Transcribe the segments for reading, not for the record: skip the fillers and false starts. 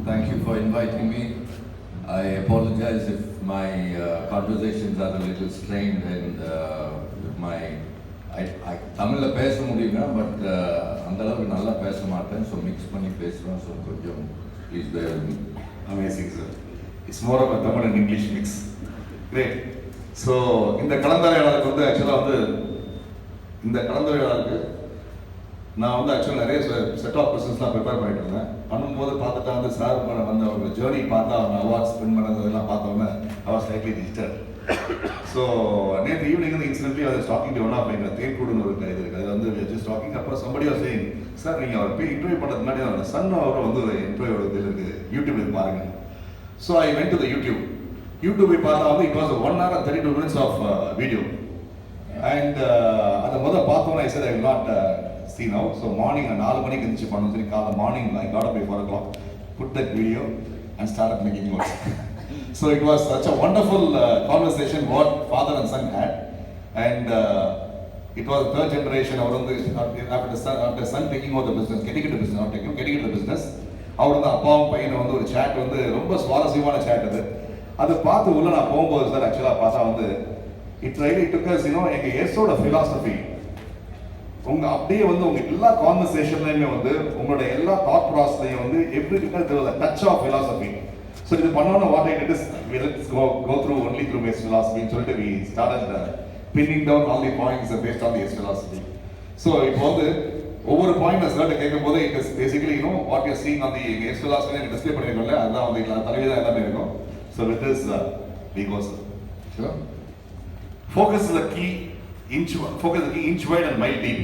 Thank you for inviting me. I apologize if my conversations are a little strained and my தமிழில் பேச முடியுங்க but அந்த அளவுக்கு நல்லா பேச மாட்டேன் ஸோ மிக்ஸ் பண்ணி பேசுகிறோம் ஸோ கொஞ்சம் please bear with me. Amazing, sir. It's more of a Tamil and English mix. Great. So இந்த கலந்துரையாடலுக்கு வந்து ஆக்சுவலாக இந்த கலந்துரையாடலுக்கு நான் வந்து ஆக்சுவலாக நிறைய செட் ஆஃப் கொஸ்டின்ஸ்லாம் ப்ரிப்பேர் பண்ணிட்டு இருந்தேன். பண்ணும்போது பார்த்துட்டா சார் வந்து அவங்க ஜேர்னி பார்த்தா அவங்க அவார்ட்ஸ் வின் பண்ணதெல்லாம் பார்த்தோன்னே அவர் ஸ்லைட்லி டிஜிட்டல். ஸோ நேற்று ஈவினிங் வந்து இன்சிடென்ட்லி அதை talking to one of line தேன்கூடுன்னு ஒரு இது இருக்குது. அது வந்து ஜஸ்ட் டாக்கிங் அப்புறம் சம்படி ஆர் சேயிங் சார் நீங்கள் அவர் போய் இன்டர்வியூ பண்ணுறது முன்னாடி அவரோட சன் அவர் வந்து ஒரு இன்டர்வியூ இது இருக்குது யூடியூப்ல பாருங்க. So I went to the YouTube போய் பார்த்தா வந்து it was 1 hour and 32 minutes of video and அதை முதல் பார்த்தோன்னே ஐ said I will not see now. So morning 4 மணிக்கு எழுந்திரிச்சு பண்ணணும் சரி காலை morning I got up by 4 o'clock, put that video and started making notes. So it was such a wonderful conversation what father and son had, and it was the third generation. After son taking over the business, getting into business, அவர் வந்து அப்பாவும் பையனை வந்து ஒரு chat வந்து ரொம்ப சுவாரஸ்யமான chat அது பார்த்து உள்ள நான் போகும்போது சார் ஆக்சுவலாக பார்த்தா வந்து இட் ரியலி டுக் அஸ் எங்கள் எஸ்ஸோட ஃபிலாசபி அப்படியே வந்து உங்க எல்லா கான்வர்சேஷன்லயுமே வந்து உங்களோட எல்லா தாட் ப்ராசஸ்லயும் வந்து டச் ஆஃப் ஃபிலாசபி. ஸோ இது பண்ணோன்னா what I did is let's go through only through S ஃபிலாசபின்னு சொல்லிட்டு we started pinning down all the points based on the S philosophy. So இப்போ வந்து ஒவ்வொரு பாயிண்ட் நான் சார்ட்ட கேட்கும் போது it is basically what you're seeing on the S philosophy எனக்கு டிஸ்பிளே பண்ணிருக்கோம்ல அதுதான் வந்து தலைவி தான் எல்லாமே இருக்கும். So with this we go sir. Focus is the key inch wide and mile deep.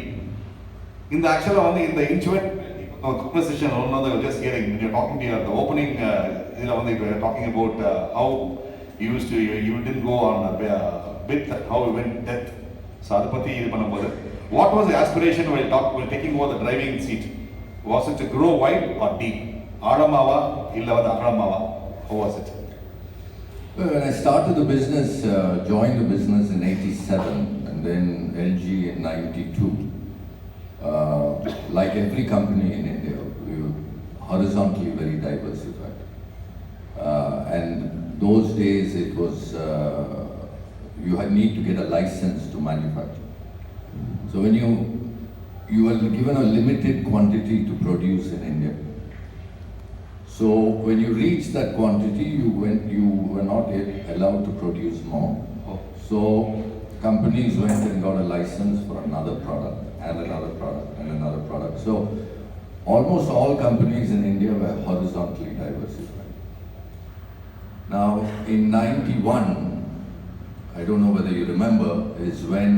In the actual on the inch wide conversation, just hearing when you're talking to the opening, you were talking about how you didn't go on a bit, how you went death. So adapati what was the aspiration while taking over the driving seat? Was it to grow wide or deep? Adamava illa Akramava? How was it? Well, when I started the business, joined the business in 87 and then LG in 92. Like every company in India, we were horizontally very diversified. And those days it was, you had need to get a license to manufacture. So when you were given a limited quantity to produce in India. So when you reach that quantity, you were not allowed to produce more. So companies went and got a license for another product and another product and another product. So almost all companies in India were horizontally diversified. Now in 91, I don't know whether you remember, is when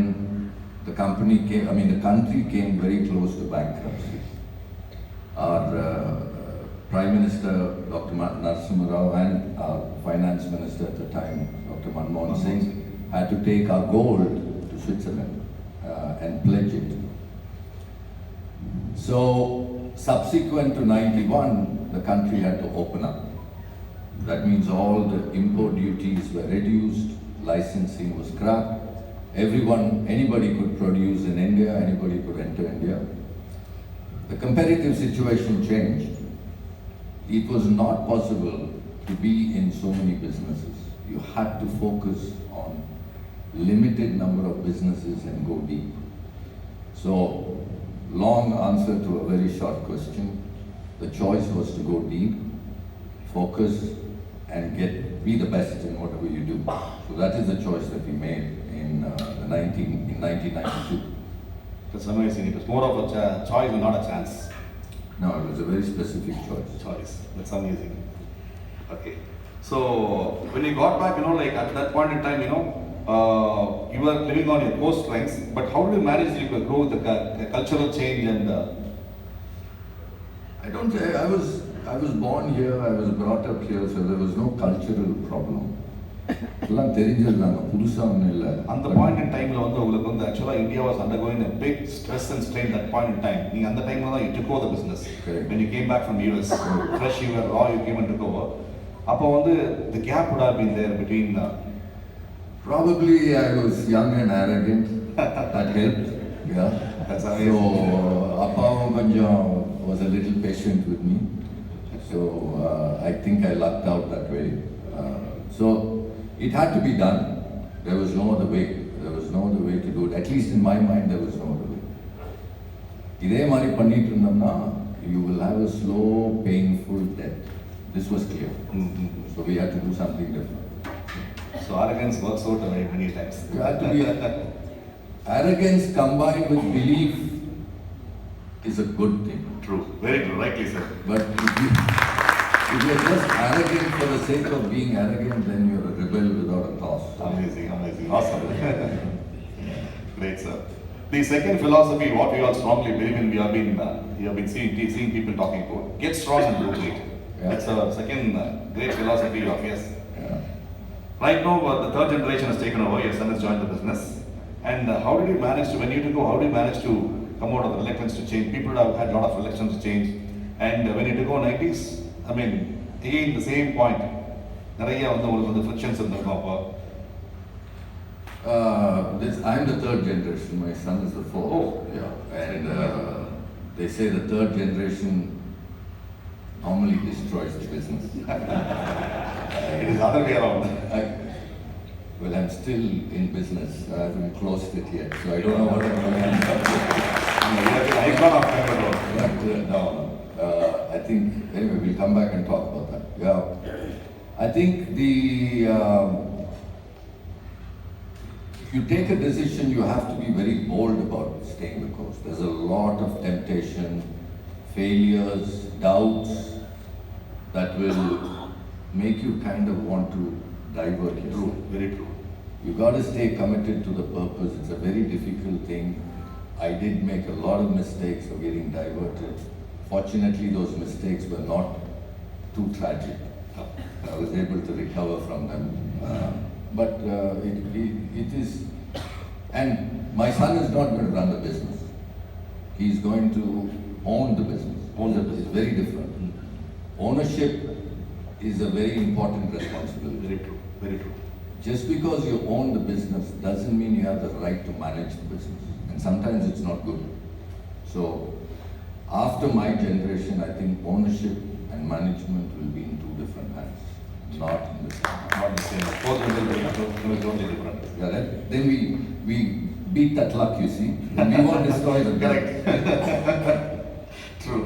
the country came very close to bankruptcy. Our Prime Minister Dr. Narasimha Rao and our Finance Minister at the time, Dr. Manmohan Singh, had to take our gold to Switzerland and pledge it. So subsequent to 91, the country had to open up. That means all the import duties were reduced, licensing was scrapped. Anybody could produce in India, anybody could enter India. The competitive situation changed. It was not possible to be in so many businesses. You had to focus on limited number of businesses and go deep. So, long answer to a very short question. The choice was to go deep, focus, and be the best in whatever you do. So that is the choice that we made in 1992. That's amazing. It was more of a choice and not a chance. No, it was a very specific choice. That's amazing. Okay. So when you got back, at that point in time, you were living on your core strengths, but how did you manage to grow with the cultural change and I was born here, I was brought up here, so there was no cultural problem. எல்லாம் தெரிஞ்சதுதாங்க, புதுசா ஒன்றும் இல்லை. அந்த point in டைம்ல வந்து உங்களுக்கு வந்து ஆக்சுவலா India was undergoing a big stress and strain that point in time. நீங்க அந்த டைம்ல தான் you took over the business. When you came back from US, fresh you were raw, you came and took over. அப்போ வந்து the gap would have been there between probably I was young and arrogant. That helped. Yeah. That's amazing. So அப்பாவும் கொஞ்சம் was a little patient with me. So I think I lucked out that way. So it had to be done. There was no other way. There was no other way to do it. At least in my mind, there was no other way. இதே மாதிரி பண்ணிட்டு இருந்தோம்னா you will have a slow, painful death. This was clear. So we had to do something different. So arrogance works out very many times. You had to be arrogance combined with belief is a good thing. True, very true, rightly said. But if you're just arrogant for the sake of being arrogant, then you're a rebel without a cause. Amazing, amazing, awesome. Great, sir. The second philosophy, what we all strongly believe in, we have been seeing people talking about, get strong and do great. Yeah. That's our second great philosophy of YES. Yeah. Right now, the third generation has taken over. Your son has joined the business. And how did you manage to, when you took over, how did you manage to come out of the reluctance to change? People have had a lot of reluctance to change. And when you took over 90s, I mean, again, the same point. நிறைய வந்து உங்களுக்கு வந்து frictions இருந்திருக்கும் அப்போ. I'm the third generation. My son is the fourth. Oh. Yeah. And they say the third generation normally destroys the business. It is other way around. Well, I'm still in business. I haven't closed it yet, so I don't know what I'm going to end up with. You are the icon of Coimbatore. But no, I think, anyway, we'll come back and talk about that. Yeah. I think if you take a decision, you have to be very bold about staying the course. There's a lot of temptation, failures, doubts that will make you kind of want to divert yourself. True, very true. You got to stay committed to the purpose. It's a very difficult thing. I did make a lot of mistakes of getting diverted. Fortunately, those mistakes were not too tragic. I was able to recover from them. But it is, and my son is not going to run the business. He's going to own the business. It's very different. Ownership is a very important responsibility. Very true, very true. Just because you own the business doesn't mean you have the right to manage the business. And sometimes it's not good. So after my generation, I think ownership and management will be in two different hands. Not in the same. Not the same. Both will be totally different. Yeah, then we beat that luck, you see. And we won't destroy the Correct. True.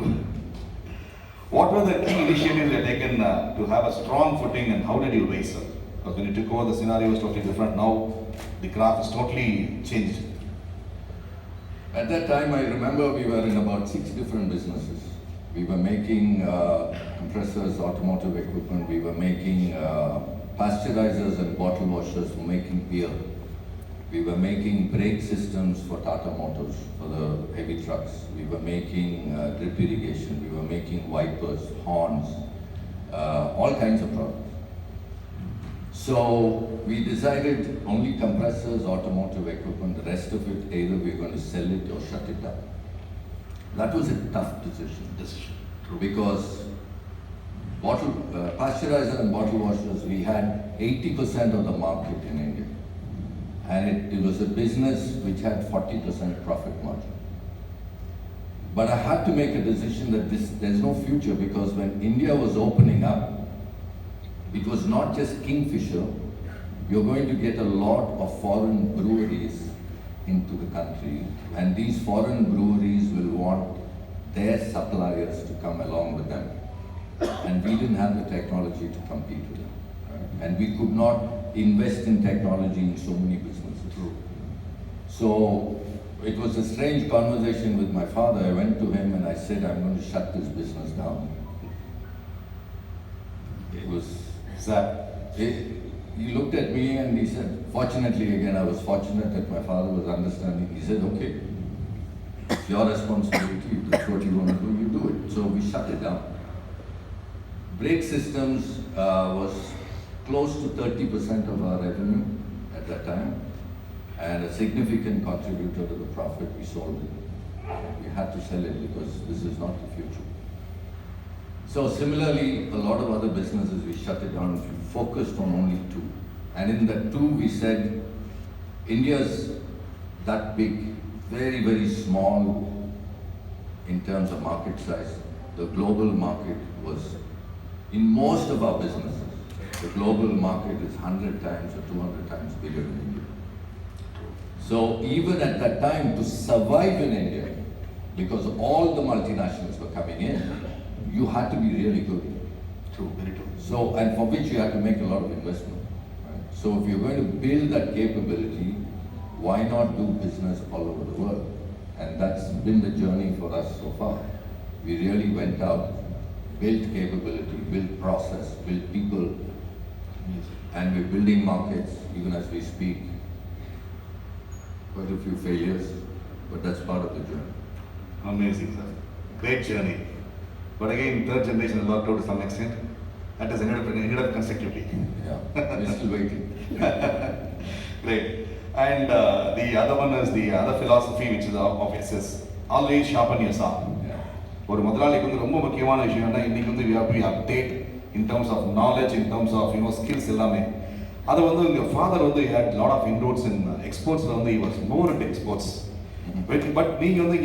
What were the key initiatives you had taken to have a strong footing, and how did you raise it? Because when you took over, the scenario was totally different. Now the graph is totally changed. At that time, I remember we were in about 6 different businesses. We were making compressors, automotive equipment. We were making pasteurizers and bottle washers for making beer. We were making brake systems for Tata Motors, for the heavy trucks. We were making drip irrigation. We were making wipers, horns, all kinds of products. So we decided only compressors, automotive equipment, the rest of it, either we're going to sell it or shut it down. That was a tough decision. True. Because pasteurizer and bottle washers, we had 80% of the market in India. And it was a business which had 40% profit margin. But I had to make a decision that there's no future, because when India was opening up, it was not just Kingfisher. You're going to get a lot of foreign breweries into the country, and these foreign breweries will want their suppliers to come along with them. And we didn't have the technology to compete with them. Right? And we could not invest in technology in so many businesses. So it was a strange conversation with my father. I went to him and I said, I'm going to shut this business down. It was sad. He looked at me and he said, fortunately, again, I was fortunate that my father was understanding. He said, okay, it's your responsibility. If that's what you want to do, you do it. So we shut it down. Brake systems was close to 30% of our revenue at that time, and a significant contributor to the profit. We sold it. We had to sell it because this is not the future. So similarly, a lot of other businesses, we shut it down. We focused on only 2. And in the 2, we said, India's that big, very, very small in terms of market size. The global market was In most of our businesses, the global market is 100 times or 200 times bigger than India. So even at that time, to survive in India, because all the multinationals were coming in, you had to be really good. True, very true. So, and for which you had to make a lot of investment. Right? So if you're going to build that capability, why not do business all over the world? And that's been the journey for us so far. We really went out, built capability, built process, built people, and we're building markets even as we speak. Quite a few failures, but that's part of the journey. Amazing, sir. Great journey. But again, third generation has worked out to some extent. That has ended up constructively. Yeah, we're still waiting. Great. And the other one is the other philosophy, which is of YES. Always sharpen your saw. ஒரு முதலாளிக்கு வந்து ரொம்ப முக்கியமான விஷயம் என்ன, இன்னைக்கு வந்து we have to be update in terms of knowledge, in terms of skills எல்லாமே. அது வந்து உங்க ஃபாதர் வந்து had lot of inroads in exports. வந்து he was more into exports. But நீங்க வந்து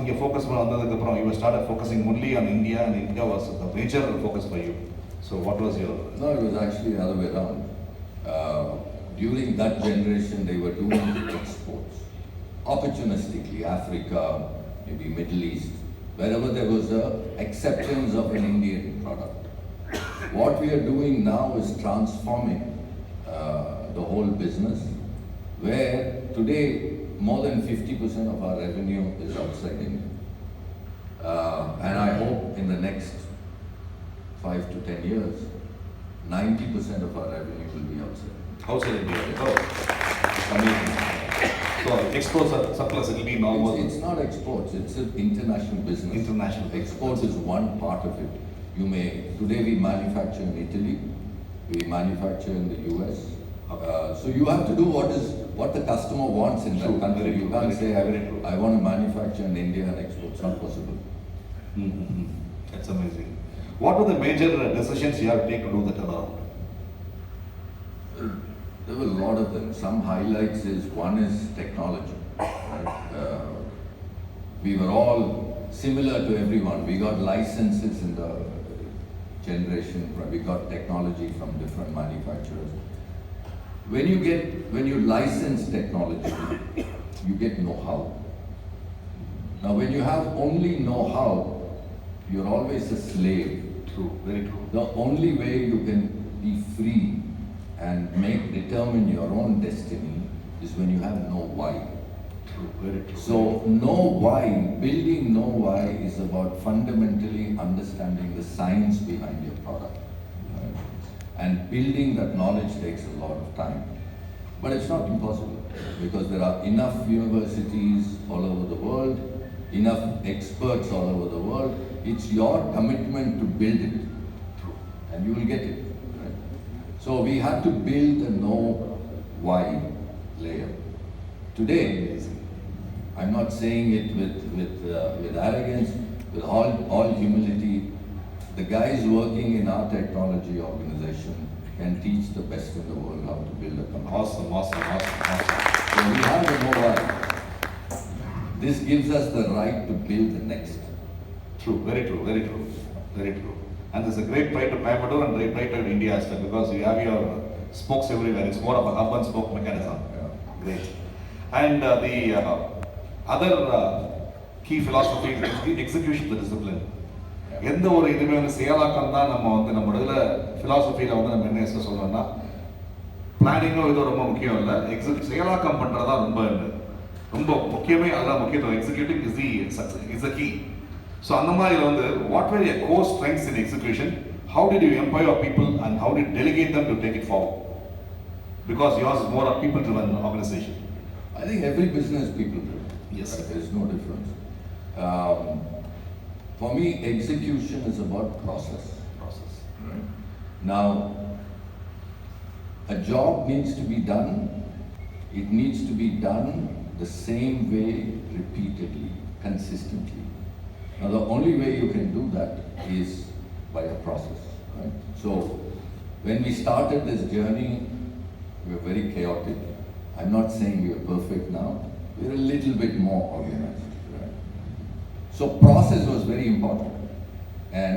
இங்க ஃபோக்கஸ் பண்ண வந்ததுக்கு அப்புறம் you started focusing only on India, and India was the major focus for you. So what was your? No, it was actually the other way around. During that generation, they were doing exports opportunistically, Africa, maybe Middle East, wherever there was a acceptance of an Indian product. What we are doing now is transforming the whole business, where today more than 50% of our revenue is outside India. And I hope in the next 5 to 10 years, 90% of our revenue will be outside. Outside India. Oh, amazing. So exports are surplus, it will be normal. It's not exports, it's an international business. International. Exports is one part of it. Today we manufacture in Italy, we manufacture in the US. So you have to do what the customer wants in that country. You can't say, I want to manufacture in India and export. It's not possible. Mm-hmm. That's amazing. What were the major decisions you have to take to do that around? There were a lot of them. Some highlights is, one is technology. Right? We were all similar to everyone. We got licenses in the generation, we got technology from different manufacturers. When you license technology, you get know-how. Now when you have only know-how, you're always a slave. True, very true. The only way you can be free and determine your own destiny is when you have know why. True, very true. So know why, building know why is about fundamentally understanding the science behind your product. Right? And building that knowledge takes a lot of time. But it's not impossible, because there are enough universities all over the world, enough experts all over the world. It's your commitment to build it, and you will get it. Right? So we have to build the know why layer. Today, I'm not saying it with arrogance, with all humility. The guys working in our technology organization can teach the best in the world how to build a company. Awesome. So we have to know why. This gives us the right to build the next. True, very true, very true, very true. And there's a great pride to Coimbatore and great pride to India as well, because you have your spokes everywhere. It's more of a hub and spoke mechanism. Yeah. Great. And the other key philosophy is the execution of the discipline. எந்த ஒரு இதுவுமே வந்து செயலாக்கம் தான் நம்ம இதில் ஃபிலாசபியில் வந்து நம்ம என்ன சொல்லணும்னா, பிளானிங்கும் இது ரொம்ப முக்கியம் இல்லை, செயலாக்கம் பண்ணுறதா ரொம்ப முக்கியமே. அதெல்லாம் முக்கியத்துவம். Executing is the key. So அந்த மாதிரி வந்து what where your core strengths in execution, how did you empower people and how did delegate them to take it forward? Because yours is more a people-driven organization. I think every business is people-driven. Yes. Right? There's no difference. For me, execution is about process. Right? Now, a job needs to be done. It needs to be done the same way, repeatedly, consistently. Now, the only way you can do that is by a process. Right? So, when we started this journey, we were very chaotic. I'm not saying we are perfect now. We're a little bit more organized. Right? So process was very important. And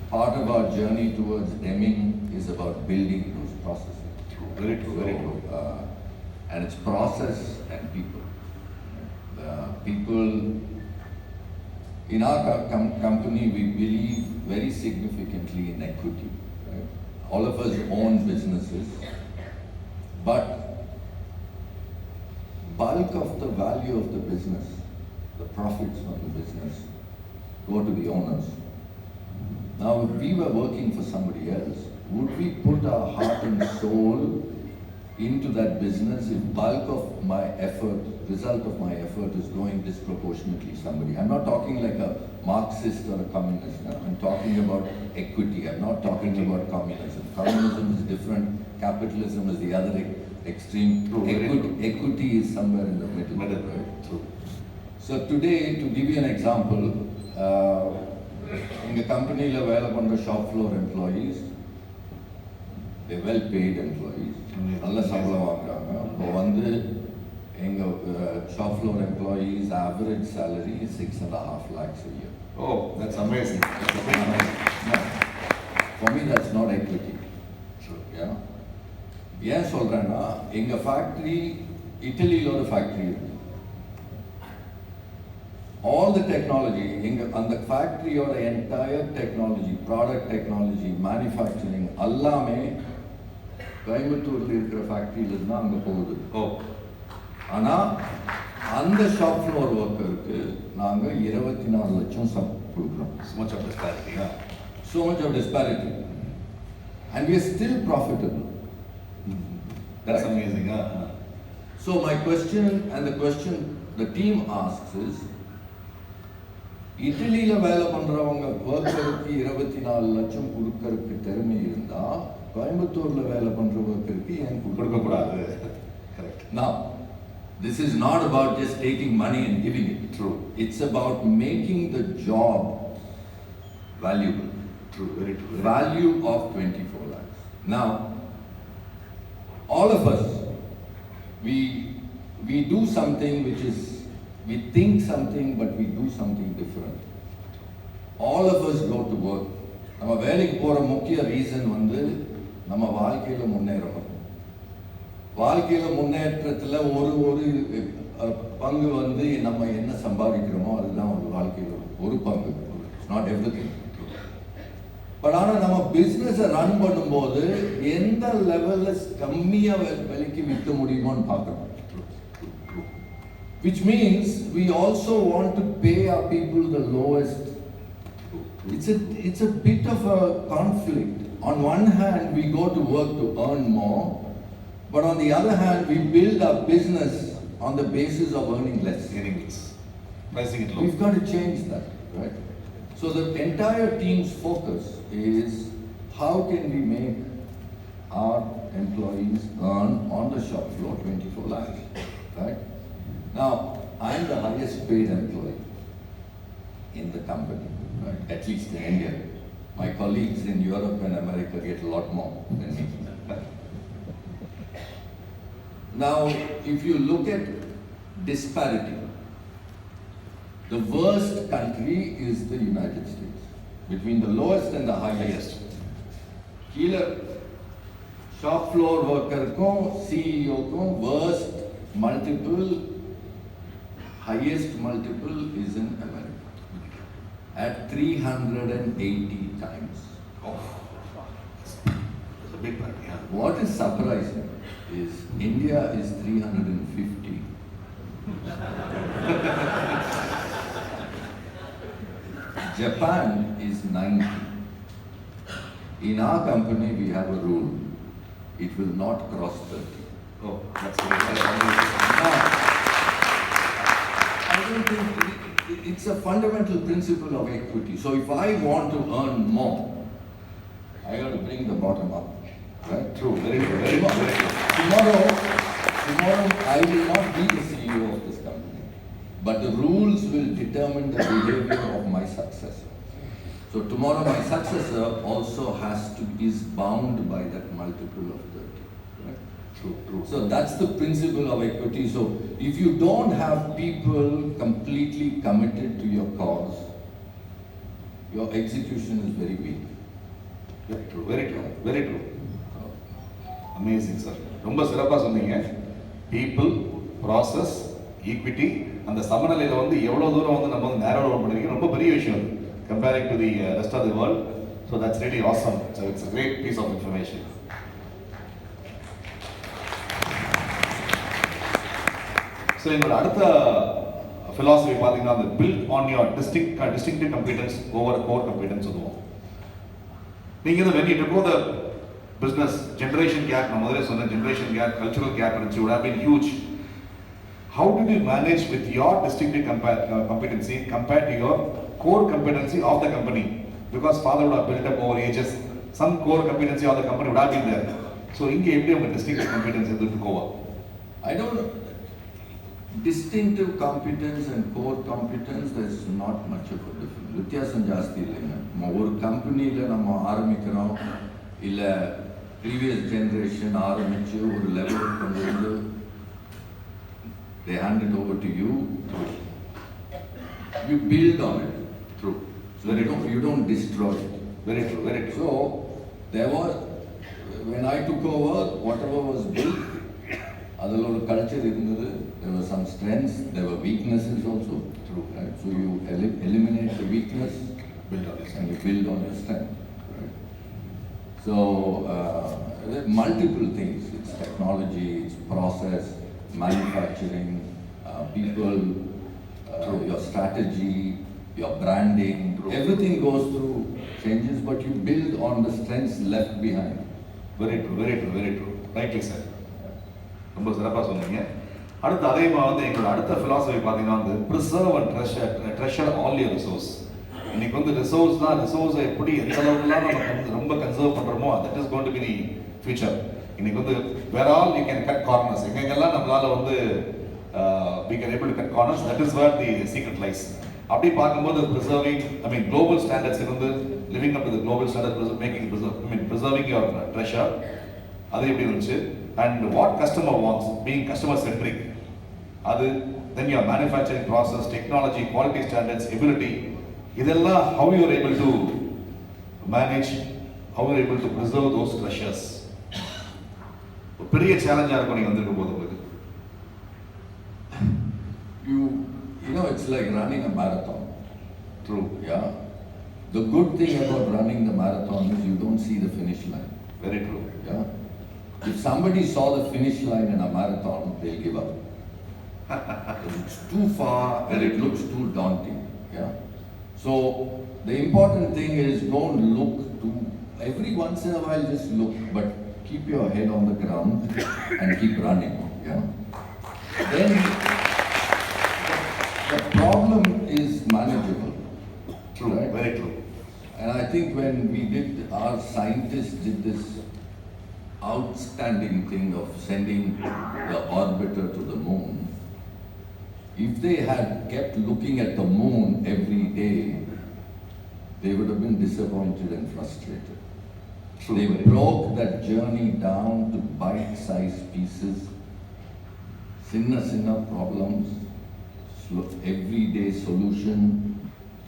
part of our journey towards Deming is about building those processes. Very true, very true. And it's process and people. People in our company, we believe very significantly in equity. Right? All of us own businesses, but bulk of the value of the business, the profits from the business, go to the owners. Now, if we were working for somebody else, would we put our heart and soul into that business if bulk of my effort, result of my effort is going disproportionately to somebody? I'm not talking like a Marxist or a communist. I'm talking about equity. I'm not talking about communism. Communism is different. Capitalism is the other extreme. Equity is somewhere in the middle. Right? True. So today, to give you an example, in the company level, the shop floor employees, they're well paid employees. நல்ல சம்பளம் வாங்குறாங்க. இப்போ வந்து எங்க shop floor employees average salary is 6.5 lakhs a year. Oh, that's amazing. That's a big amount. No. For me, that's not equity. Sure. Yeah. ஏன் சொல்றேன்னா எங்க factory இட்டலியில ஒரு ஃபேக்டரி இருக்கு. All the technology, அந்த ஃபேக்டரியோட entire technology, product technology, manufacturing எல்லாமே கோயம்புத்தூர்ல இருக்கிற ஃபேக்டரியில இருந்து அங்க போகுது. ஆனா அந்த ஷாப் ஃப்ளோர் ஒர்க்கருக்கு நாங்க 24 லட்சம் கொடுக்குறோம். So much of disparity. Yeah. So much of disparity. And we are still profitable. That's amazing. So my question and the question the team asks is, இட்டலியில வேலை பண்றவங்க ஒர்க்கருக்கு 24 லட்சம் கொடுக்கறதுக்கு திறமை இருந்தா கோயம்புத்தூர்ல வேலை பண்ற ஒர்க்கருக்கு ஏன் கொடுக்க கூடாது? Correct. Now, this is not about just taking money and giving it. True. It's about making the job valuable. True. Very true. Value of 24 lakhs. Now, all of us, we do something which is, we think something but we do something different. All of us go to work. நம்ம வேலைக்கு போற முக்கிய reason வந்து நம்ம வாழ்க்கையில முன்னேறணும். வாழ்க்கையில முன்னேற்றத்துல ஒரு பங்கு வந்து நம்ம என்ன சம்பாதிக்கிறோமோ அதுதான் ஒரு வாழ்க்கையில ஒரு பங்கு. It's not everything. பட் ஆனால் நம்ம பிஸ்னஸை ரன் பண்ணும்போது எந்த லெவலில் கம்மியாக விலைக்கு விற்க முடியுமோன்னு பார்க்குறோம். Which means we also want to pay our people the lowest. It's a bit of a conflict. On one hand, we go to work to earn more, but on the other hand, we build our business on the basis of earning less. Pricing it low. We've got to change that, right? So the entire team's focus is how can we make our employees earn on the shop floor 24 lakhs, right? Now, I'm the highest paid employee in the company, right? At least in India. My colleagues in Europe and America get a lot more than me. Now, if you look at disparity, the worst country is the United States, between the lowest and the highest. Here, shop floor worker ko, CEO ko, worst multiple, highest multiple is in America at 380 times. Oh, that's a big part, yeah. What is surprising is India is 350. Japan is 90. In our company, we have a rule. It will not cross 30. Oh, that's very Now, I don't think it's a fundamental principle of equity. So if I want to earn more, I got to bring the bottom up. Right? true. Very true. Very true. Tomorrow, I will not be the CEO of this company, but the rules will determine the behavior of my successor. So tomorrow my successor also is bound by that multiple of 30. Right? True. So that's the principle of equity. So if you don't have people completely committed to your cause, your execution is very weak. Very true, very true, very true. Amazing, sir. ரொம்ப சிறப்பாக சொன்னீங்க. People, process, equity, அந்த சமநிலையில் வந்து எவ்வளோ தூரம் வந்து நம்ம வந்து நேரோ டவுன் பண்ணிருக்கோம், ரொம்ப பெரிய விஷயம் comparing to the rest of the world. So that's really awesome. So it's a great piece of information. So என்னோட அடுத்த philosophy பார்த்தீங்கன்னா அந்த build on your distinctive competence over core competence சொல்லுவோம். நீங்கள் வந்து when you go the business generation gap, நான் முதல்ல சொன்ன generation gap, cultural gap இருந்துச்சு, would have been huge. How did you manage with your distinctive competency compared to your core competency of the company? Because father would have built up over ages, some core competency of the company would have been there. So இங்கே எப்படி உங்க distinctive competence எடுத்துட்டு போவா? I don't know. Distinctive competence and core competence, there's not much of a difference. வித்தியாசம் ஜாஸ்தி இல்லைங்க. ஒரு கம்பெனியில் நம்ம ஆரம்பிக்கிறோம், இல்லை ப்ரீவியஸ் ஜென்ரேஷன் ஆரம்பித்து ஒரு லெவல் கொண்டு வந்து they hand it over to you. You build on it. True. So you don't destroy it. Very true, very true. So there was, when I took over, whatever was built, அதில் ஒரு culture இருந்தது. There were some strengths, there were weaknesses also. True. Right? So you eliminate the weakness, Build on this. and you build on your strength. Right? So there are multiple things. It's technology, it's process, manufacturing, people, your strategy, your branding. True. Everything goes through changes, but you build on the strengths left behind. Very true, very true, very true. Rightly said. ரொம்ப சிறப்பாக சொன்னீங்க. அடுத்து அதே மாதிரி வந்து எங்களோட அடுத்த philosophy பார்த்தீங்கன்னா வந்து preserve and treasure all your resource. இன்னைக்கு வந்து ரிசோர்ஸை எப்படி எந்த அளவுக்குலாம் நம்ம ரொம்ப கன்சர்வ் பண்ணுறோமோ that is going to be the future. இன்னைக்கு வந்து where all you can cut corners, எங்கெங்கெல்லாம் நம்மளால வந்து we can able to cut corners, that is where the secret lies. அப்படி பார்க்கும்போது global standards வந்து living up to the global standards, preserving your treasure, அது எப்படி இருந்துச்சு, and what customer wants, being customer centric, அது then your manufacturing process, technology, quality standards, ability, இதெல்லாம் how you are able to manage, how you are able to preserve those treasures. பெரிய சேலஞ்சா இருக்கும் நீங்க வந்திருக்கும் போது உங்களுக்கு. You know, it's like running a marathon. True. Yeah. The good thing about running the marathon is you don't see the finish line. Very true. Yeah. If somebody saw the finish line in a marathon, they'll give up. It's too far and it looks too daunting. Yeah. So the important thing is don't look too. Every once in a while, just look, but keep your head on the ground and keep running. Yeah. Then the problem is manageable. True. Right? Very true. And I think when our scientists did this outstanding thing of sending the orbiter to the moon, if they had kept looking at the moon every day, they would have been disappointed and frustrated. True. They broke that journey down to bite-sized pieces, sinna problems, everyday solution,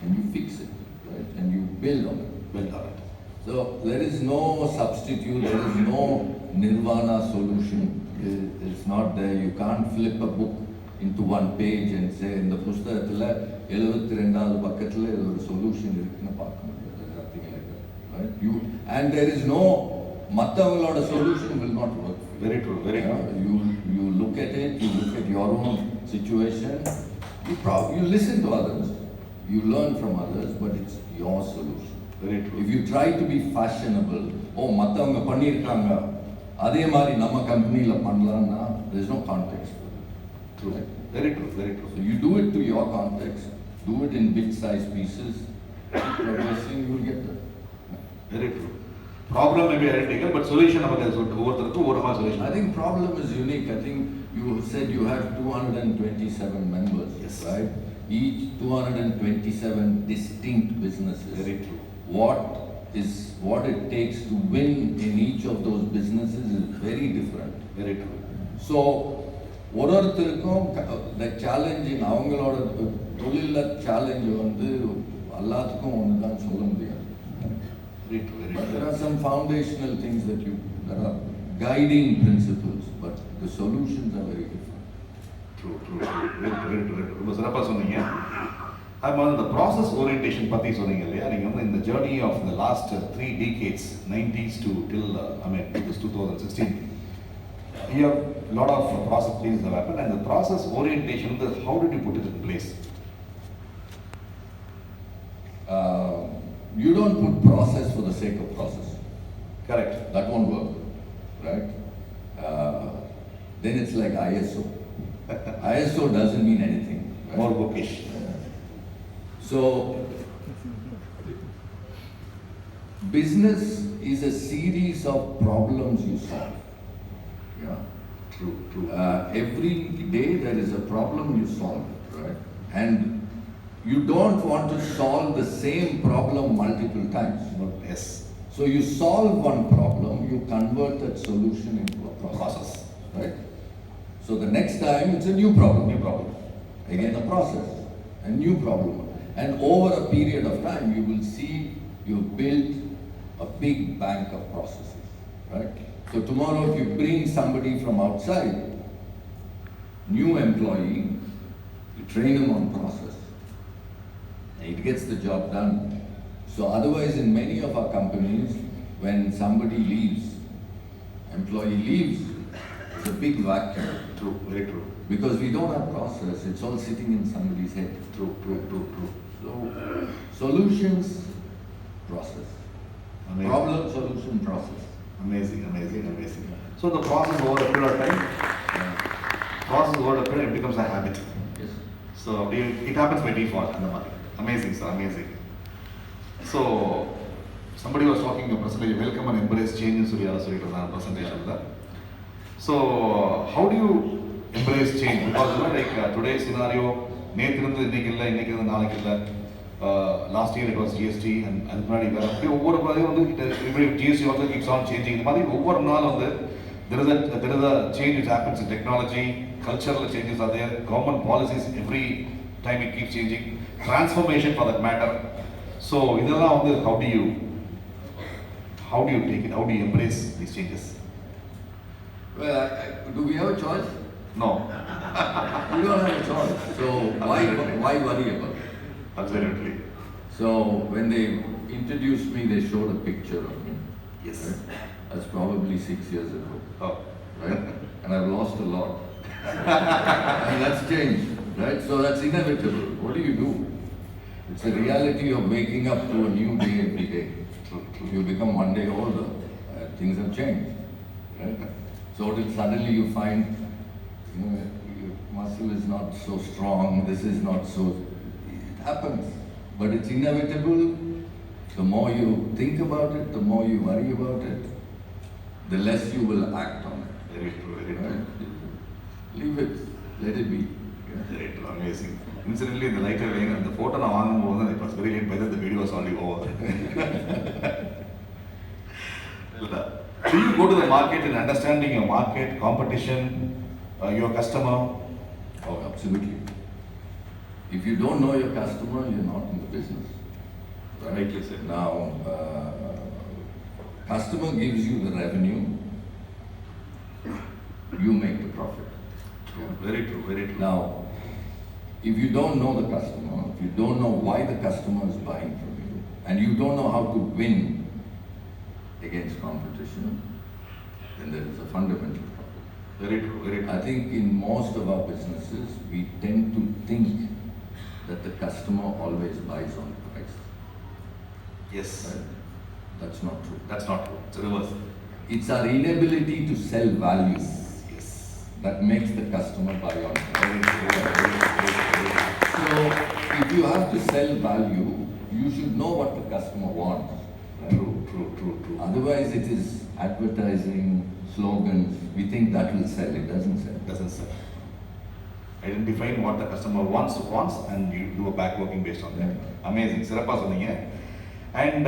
and you fix it, right? And you build on it. So there is no substitute, there is no nirvana solution. It's not there. You can't flip a book into one page and say, in the புஸ்தகத்தில் 72வது பக்கத்தில் ஒரு solution இருக்குன்னு பார்க்க முடியாது. There's nothing like that, right? And there is no, மற்றவங்களோட solution will not work. Very true, very true. You look at it, you look at your own situation, you listen to others, you learn from others, but it's your solution. Very true. If you try to be fashionable, மற்றவங்க பண்ணியிருக்காங்க அதே மாதிரி நம்ம கம்பெனியில் பண்ணலாம்னா, there is no context for it. True. Right? Very true, very true. So you do it to your context, do it in bit-sized pieces, keep progressing, you will get there. Very true. Problem may be identical, but solution ஒவ்வொருத்தருக்கும் ஒரு மாதிரி solution. I think problem is unique. I think you said you have 227 members, yes, right? Each 227 distinct businesses. Very true. What it takes to win in each of those businesses is very different. Very true. So ஒருத்தருக்கும் the challenge in அவங்களோட தொழில challenge வந்து எல்லாத்துக்கும் ஒன்று தான் சொல்ல முடியாது. Very true, very But true. there are some foundational things that are guiding principles, but the solutions are very different. True, true, true. Very true, very true, very true. ரொம்ப சிறப்பாக சொன்னீங்க. அது மாதிரி இந்த ப்ராசஸ் ஓரியன்டேஷன் பற்றி சொன்னீங்க இல்லையா? நீங்கள் வந்து இந்த journey of the last 3 decades, 90s to till, it was 2016. You have a lot of process things that happen, and the process orientation, how did you put it in place? You don't put process for the sake of process. Correct. That won't work, right? Then it's like ISO. ISO doesn't mean anything. Right? More bookish. So, business is a series of problems you solve. Yeah. True, true. Every day there is a problem you solve, right? And you don't want to solve the same problem multiple times. Yes. So you solve one problem, you convert that solution into a process, right? So the next time it's a new problem. Again a process, a new problem. And over a period of time you will see you've built a big bank of processes, right? So tomorrow if you bring somebody from outside, new employee, you train him on process, and it gets the job done. So otherwise in many of our companies, when somebody leaves, employee leaves, it's a big vacuum. True, very true. Because we don't have process, it's all sitting in somebody's head. True, true, true, true. So, solutions, process. Amazing. Problem, solution, process. Amazing, amazing, amazing. So the process over a period of time, it becomes a habit. Yes. So it happens by default. Amazing, sir, amazing. So somebody was talking a percentage, welcome and embrace change in presentation. So how do you embrace change? Because today's scenario, last year it was GST and GST also keeps on changing. There is a change which happens in technology, cultural changes are there, government policies every time it keeps changing, transformation for that matter. So how do you take it? How do you embrace these changes? Well, do we have a choice? No. We don't have a choice. So why worry about it? Absolutely. So when they introduced me, they showed a picture of me. Yes. Right? That's probably 6 years ago. Oh. Right? And I've lost a lot. And that's changed. Right? So that's inevitable. What do you do? It's the reality of waking up to a new day every day. You become one day older. Things have changed. Right? So suddenly you find, your muscle is not so strong, this is not so, it happens. But it's inevitable. The more you think about it, the more you worry about it, the less you will act on it. Very true, very true. Right? Leave it, let it be. Very true, amazing. Incidentally, in the lighter vein, the photo I it was very late by then the video was already over. Do you go to the market in understanding your market, competition, your customer? Oh, absolutely. If you don't know your customer, you're not in the business. Rightly said. Now, customer gives you the revenue, you make the profit. True, very true, very true. Now, if you don't know the customer, if you don't know why the customer is buying from you, and you don't know how to win against competition, then there is a fundamental problem. Very true, very true. I think in most of our businesses, we tend to think that the customer always buys on price. Yes. Right? That's not true. That's not true. It's a reverse. It's our inability to sell value Yes. that makes the customer buy on price. Very true, very true, very true. So, if you have to sell value, you should know what the customer wants. Right? True, true, true, true. Otherwise, it is advertising, slogans. We think that will sell. It doesn't sell. Doesn't sell. Identifying what the customer wants, and you do a backwalking based on that. Amazing. Sirappa சொன்னீங்க. And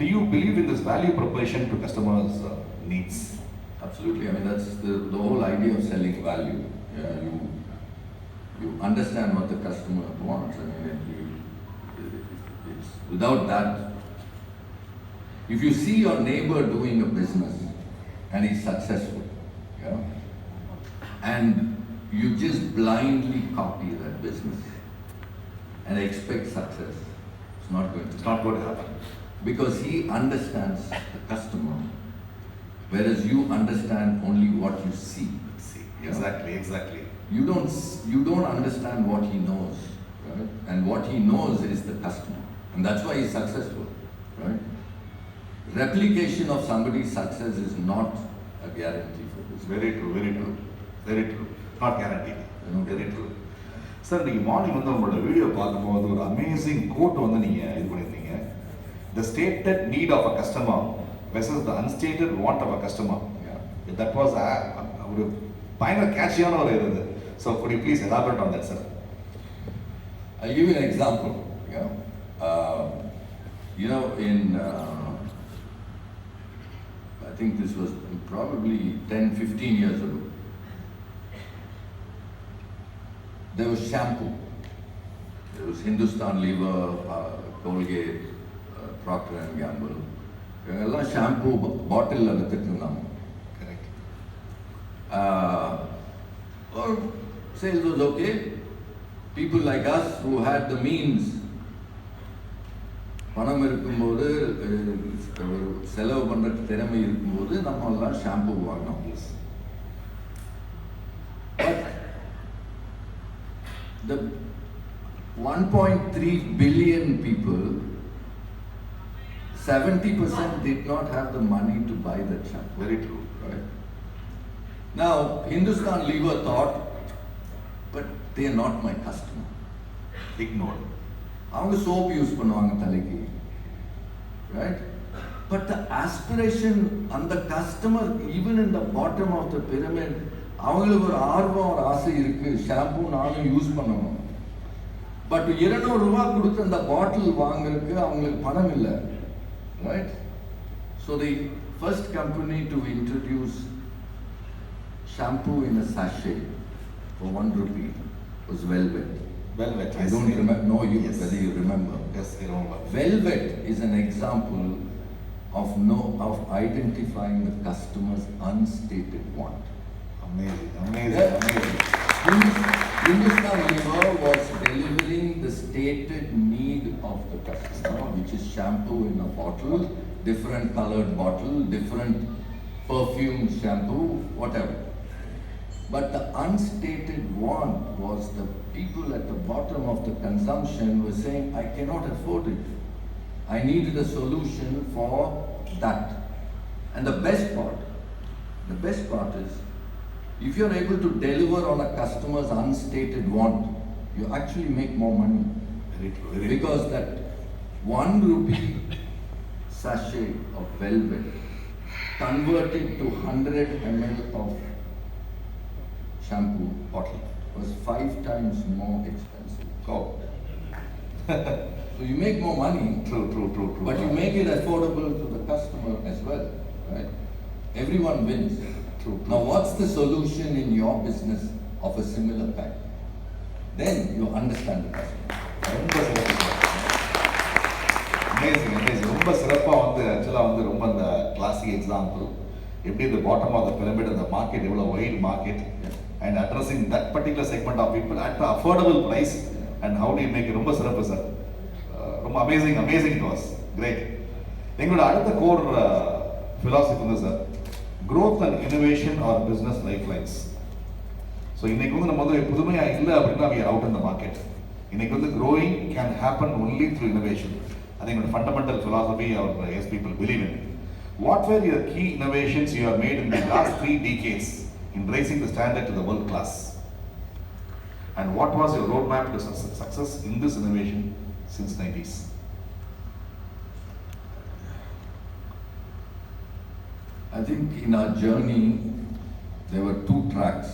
do you believe in this value proposition to customers' needs? Absolutely. I mean, that's the whole idea of selling value. Yeah, you understand what the customer wants. I mean, it's without that, If you see your neighbor doing a business and he's successful, yeah, and you just blindly copy that business and expect success, it's not going to It's not going to happen. because he understands the customer, whereas you understand only what you see. See, Yeah. exactly. You don't understand what he knows, right? And what he knows is the customer, and that's why he's successful, right? Replication of somebody's success is not a guarantee for It's business. very true. Not guaranteed. Very true. Sir நீங்கள் morning வந்து உங்களோட video பார்க்கும்போது ஒரு amazing code வந்து நீங்கள் இது பண்ணியிருந்தீங்க. The stated need of a customer versus the unstated want of a customer. Yeah. That was ஒரு பயங்கர கேட்சியான ஒரு இது. So could you please elaborate on that, sir? I'll give you an example. Yeah. In I think this was probably 10-15 years ago. There was shampoo. There was Hindustan Lever, Colgate, Procter and Gamble. எல்லாம் shampoo பாட்டிலில் வித்துட்டு இருந்தாங்க. Correct. Sales was okay. People like us who had the means, பணம் இருக்கும்போது செலவு பண்ணுறதுக்கு திறமை இருக்கும்போது நம்ம எல்லாம் ஷாம்பு வாங்கினோம். But the 1.3 billion people, 70% did not have the money to buy that shampoo. Very true. Right? Now, Hindustan Lever thought, but they are not my customer. Ignored. அவங்க soap யூஸ் பண்ணுவாங்க தலைக்கு, right? But the aspiration and the customer, even in the bottom of the pyramid, அவங்களுக்கு ஒரு ஆர்வம் ஒரு ஆசை இருக்கு, shampoo நானும் யூஸ் பண்ணணும். பட் 200 ரூபாய் கொடுத்து அந்த பாட்டில் வாங்குறதுக்கு அவங்களுக்கு பணம் இல்லை, right? So the first company to introduce shampoo in a sachet for 1 rupee was Velvet. Velvet. I don't know Yes. whether you remember. Yes, I remember. Velvet is an example of identifying the customer's unstated want. Amazing. Hindustan Lever was delivering the stated need of the customer, which is shampoo in a bottle, different colored bottle, different perfume shampoo, whatever. But the unstated want was the people at the bottom of the consumption were saying, I cannot afford it. I needed a solution for that. And the best part is, if you're able to deliver on a customer's unstated want, you actually make more money. Very true. Because that 1 rupee sachet of Velvet converted to 100 ml of shampoo bottle was 5 times more expensive. Oh. So you make more money, True. but you make it affordable to the customer as well, right? Everyone wins. True. Now what's the solution in your business of a similar kind? Then you understand the customer. Amazing. ரொம்ப சிறப்பாக வந்து ஆக்சுவலாக வந்து ரொம்ப அந்த classic example எப்படி இந்த bottom of the pyramid அந்த மார்க்கெட் எவ்வளோ wide market and addressing that particular segment of people at affordable price and how to make ரொம்ப சிறப்பு சார். ரொம்ப அமேசிங் டு அஸ். கிரேட். எங்களோட அடுத்த கோர் ஃபிலாசபி வந்து sir growth and innovation are business lifelines. So இன்னைக்கு வந்து நம்ம வந்து புதுமையாக இல்லை அப்படின்னா we are out in the market. இன்னைக்கு வந்து growing can happen only through innovation. I think the fundamental philosophy our YES people believe in. What were your key innovations you have made in the last 3 decades in raising the standard to the world class? And what was your roadmap to success in this innovation since 90s? I think in our journey, there were 2 tracks.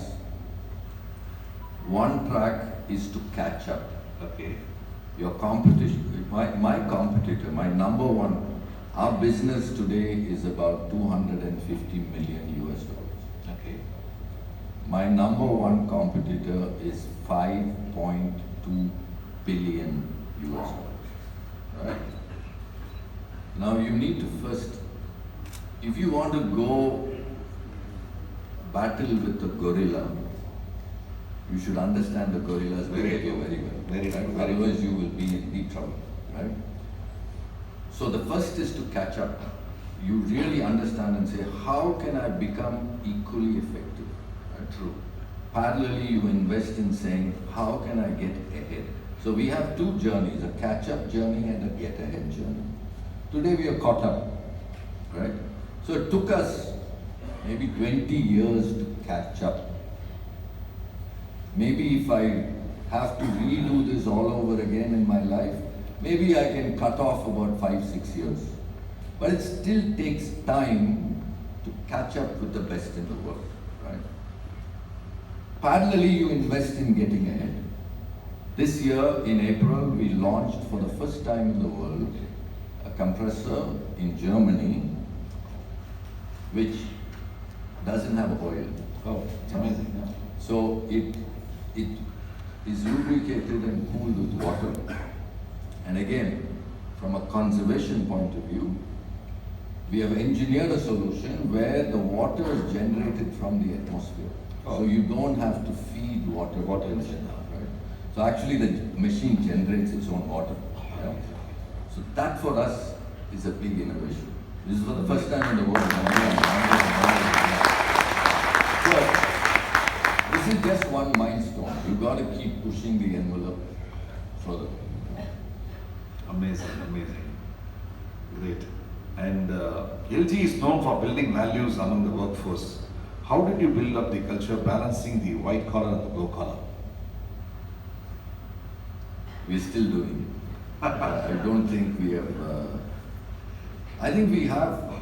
One track is to catch up. Okay. Your competition, my competitor, my number one, our business today is about 250 million US dollars. Okay. My number one competitor is 5.2 billion US dollars. Right? Now you need to first, if you want to go battle with the gorilla, you should understand the gorilla's behavior very well. Very right? true, very Otherwise you will be in deep trouble, right? So the first is to catch up. You really understand and say, how can I become equally effective? Right? True. Parallelly, you invest in saying, how can I get ahead? So we have two journeys, a catch-up journey and a get-ahead journey. Today we are caught up, right? So it took us maybe 20 years to catch up. Maybe if I have to redo this all over again in my life, maybe I can cut off about 5-6 years. But it still takes time to catch up with the best in the world, right? Parallelly, you invest in getting ahead. This year, in April, we launched for the first time in the world a compressor in Germany which doesn't have oil. Oh, it's amazing. Yeah. So it is lubricated and cooled with water. And again, from a conservation point of view, we have engineered a solution where the water is generated from the atmosphere. Oh. So you don't have to feed water into it, right? So actually the machine generates its own water. Yeah? So that for us is a big innovation. This is for the first time in the world. So this is just one milestone. You've got to keep pushing the envelope further. Amazing, amazing. Great. And LG is known for building values among the workforce. How did you build up the culture balancing the white collar and the blue collar? We're still doing it. I don't think we have. I think we have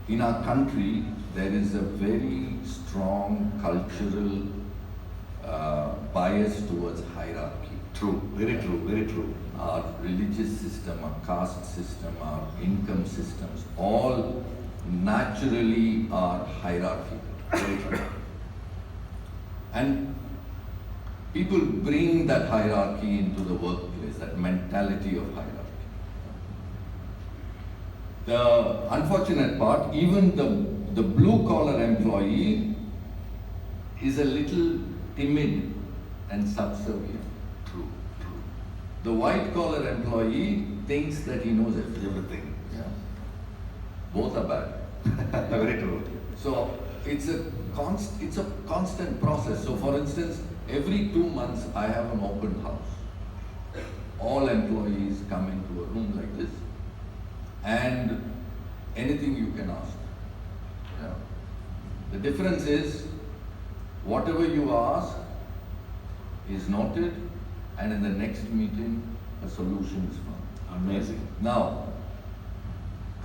in our country there is a very strong cultural bias towards hierarchy. True, very true, very true. Our religious system, our caste system, our income systems, all naturally are hierarchical. Very true. And people bring that hierarchy into the workplace, that mentality of hierarchy. The unfortunate part, even the blue collar employee is a little timid and subservient. True, true. The white collar employee thinks that he knows everything. Everything. Yeah. Both are bad. Very true. So it's a constant process. So for instance, every 2 months I have an open house. All employees come into a room like this and anything you can ask. Yeah. The difference is whatever you ask is noted and in the next meeting a solution is found. Amazing. Now,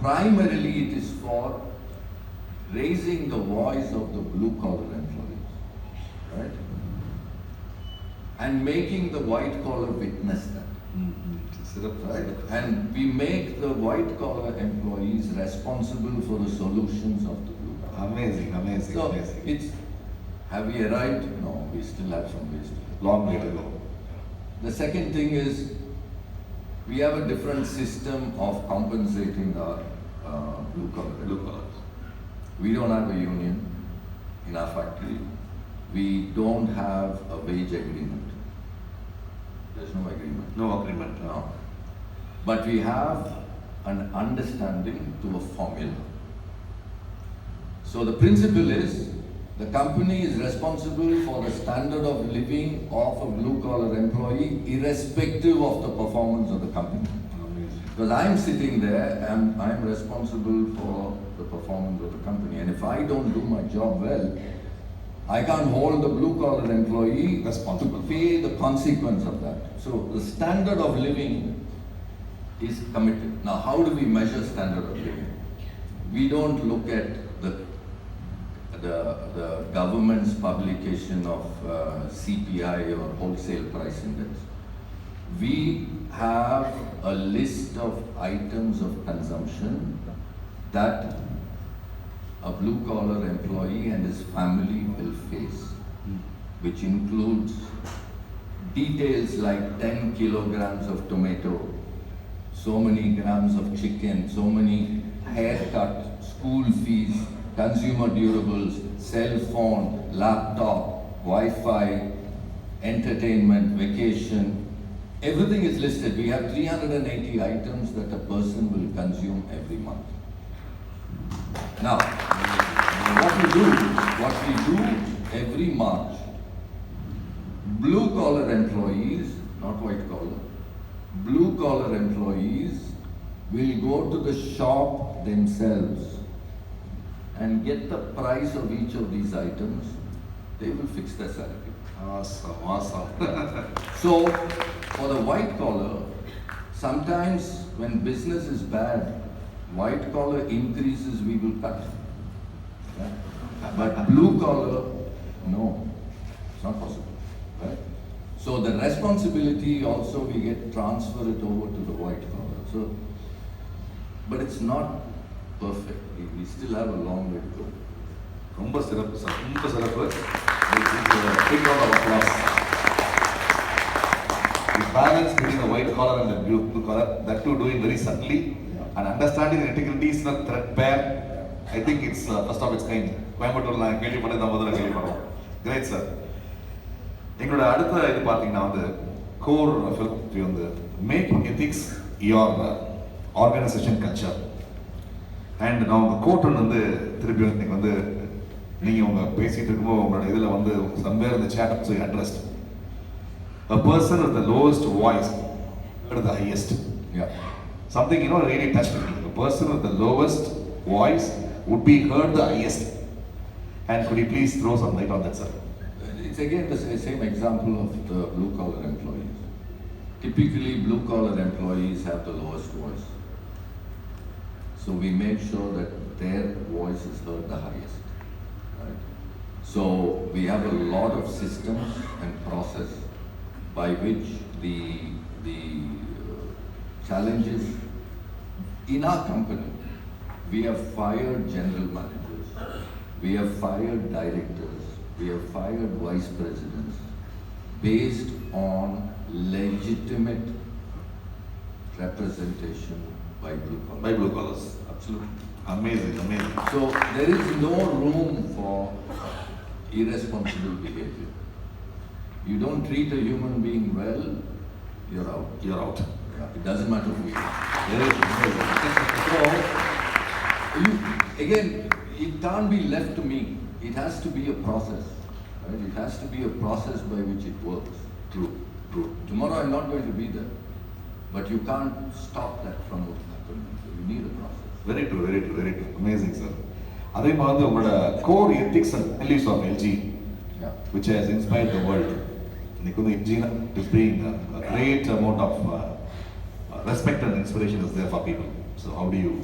primarily it is for raising the voice of the blue collar employees, right? And making the white collar witness that. Right? And we make the white collar employees responsible for the solutions of the blue collar. Amazing, amazing, So amazing. have we arrived? No, we still have some ways to go. Long way to go. The second thing is we have a different system of compensating our blue collars. We don't have a union in our factory. We don't have a wage agreement. There's no agreement. No agreement. No. But we have an understanding to a formula. So the principle is the company is responsible for the standard of living of a blue collar employee irrespective of the performance of the company. Amazing. Because I'm sitting there and I'm responsible for the performance of the company. And if I don't do my job well, I can't hold the blue collar employee responsible to pay the consequence of that. So the standard of living is committed. Now, how do we measure standard of living? We don't look at the government's publication of CPI or wholesale price index. We have a list of items of consumption that a blue collar employee and his family will face, which includes details like 10 kilograms of tomato so many grams of chicken, so many haircut, school fees, consumer durables, cell phone, laptop, Wi-Fi, entertainment, vacation, everything is listed. We have 380 items that a person will consume every month. Now, what we do every March, blue collar employees, not white collar, blue collar employees will go to the shop themselves and get the price of each of these items. They will fix their salary. Awesome. So, for the white collar, sometimes when business is bad, white collar increases, we will cut. Yeah? But blue collar, no, it's not possible. Right? So the responsibility also we get transfer it over to the white collar. So, but it's not perfect. We still have a long way to go. ரொம்ப சிறப்பு sir, ரொம்ப சிறப்பு. Big round of applause. The balance between the white collar and the blue collar, that too doing very subtly, and understanding the integrity is not threadbare. I think it's first of its kind. Coimbatore நான் கேள்விப்பட்டது தான் முதல்ல கேள்விப்படுறோம். Great sir. எங்களோட அடுத்த இது பார்த்தீங்கன்னா வந்து கோர் philosophy வந்து make ethics your organization culture. And நான் உங்கள் கோட்டன் வந்து திருப்பி இன்னைக்கு வந்து நீங்கள் உங்கள் பேசிகிட்டு இருக்கும்போது உங்களோட இதில் வந்து somewhere in the chat also you addressed a person with the lowest voice heard the highest. Yeah. Something really touched me. A person with the lowest voice would be heard the highest. And could you please throw some light on that, sir? It's again the same example of the blue collar employees. Typically, blue collar employees have the lowest voice. So we make sure that their voice is heard the highest. Right? So we have a lot of systems and process by which the challenges in our company. We have fired general managers, we have fired directors, we have fired vice presidents based on legitimate representation by blue collars. By blue collars. Absolutely. Amazing. So there is no room for irresponsible behavior. You don't treat a human being well, you're out. You're out. It doesn't matter who you are. So, again, it can't be left to me. It has to be a process. Right? It has to be a process by which it works. True. Tomorrow I'm not going to be there. But you can't stop that from happening. You need a process. Very true. Amazing, sir. அதே மாதிரி உங்களோட core ethics and values of LG, which has inspired the world. இன்னைக்கு வந்து LG is being a great amount of respect and inspiration is there for people. So how do you?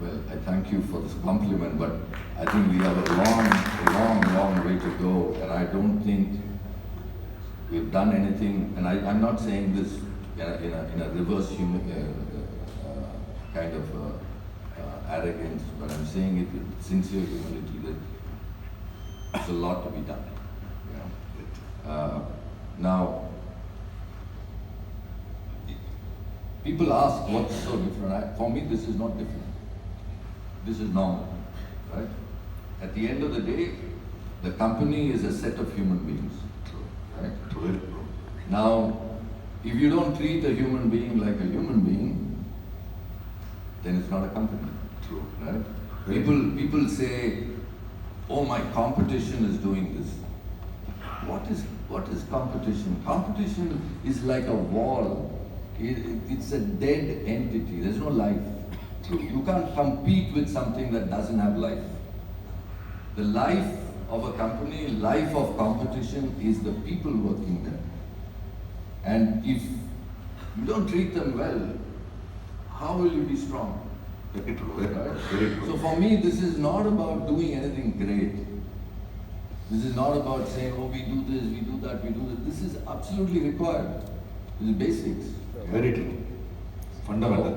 Well, I thank you for this compliment, but I think we have a long way to go, and I don't think we've done anything. And I'm not saying this in a reverse kind of arrogance, but I'm saying it with sincere humility that there's a lot to be done. You know? Now, people ask what's so different. For me, this is not different. This is normal, right? At the end of the day, the company is a set of human beings, right? True. Now, if you don't treat a human being like a human being, then it's not a company. True. Right? People say, oh, my competition is doing this. What is competition? Competition is like a wall. It's a dead entity. There's no life. You can't compete with something that doesn't have life. The life of a company, life of competition is the people working there. And if you don't treat them well, how will you be strong? Very true. Right? Very true. So for me, this is not about doing anything great. This is not about saying, oh, we do this, we do that, we do this. This is absolutely required. This is basics. Very true. Fundamental.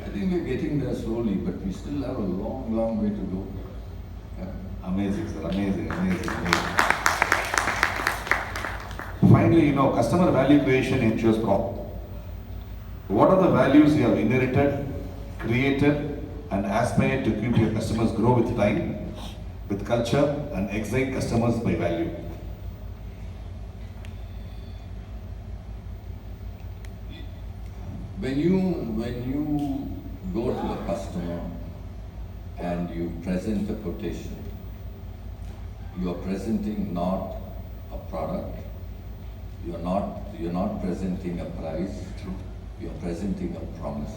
I think we're getting there slowly, but we still have a long way to go. Yeah. Amazing, sir. Amazing. finally, customer value creation ensures profit. What are the values you have inherited, created, and aspire to keep your customers grow with time, with culture, and excite customers by value? When you go to a customer and you present a quotation, you are presenting not a product, you're not presenting a price, you're presenting a promise.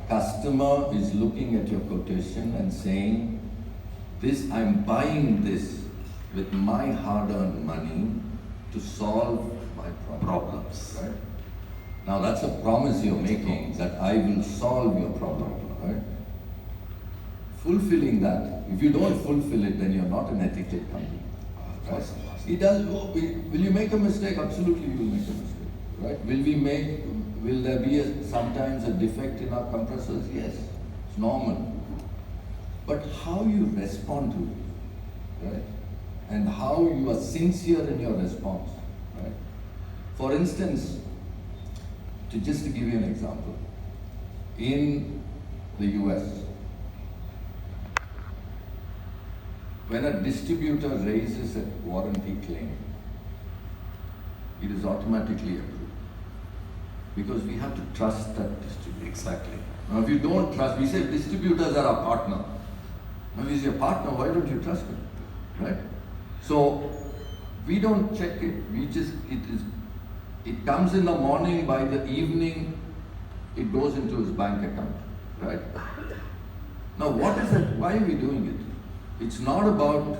Customer is looking at your quotation and saying, this, I'm buying this with my hard-earned money to solve my problems, right? Now that's a promise you're making, that I will solve your problem, right? Fulfilling that, if you don't fulfill it, then you're not an ethical company. Right? It does. Will you make a mistake? Absolutely, you will make a mistake, right? Will there be sometimes a defect in our compressors? Yes, it's normal. But how you respond to it, right? And how you are sincere in your response, right? For instance, just to give you an example, in the US, when a distributor raises a warranty claim, it is automatically approved. Because we have to trust that distributor. Exactly. Now if you don't trust, we say distributors are our partner. Now if he's your partner, why don't you trust him? Right? So we don't check it. It comes in the morning, by the evening, it goes into his bank account, right? Now what is it? Why are we doing it? It's not about,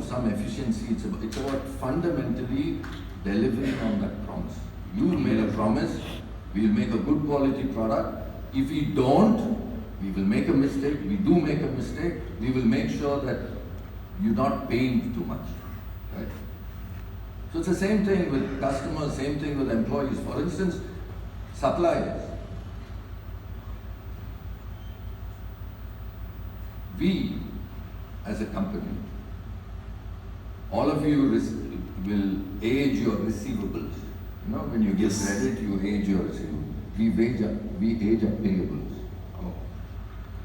some efficiency, it's about fundamentally delivering on that promise. You made a promise, we'll make a good quality product. If we don't, we will make a mistake. We do make a mistake, we will make sure that you're not paying too much, right? So it's the same thing with customers, same thing with employees. For instance, suppliers. We, as a company, all of you will age your receivables. When you give credit, you age your receivables. We age our payables.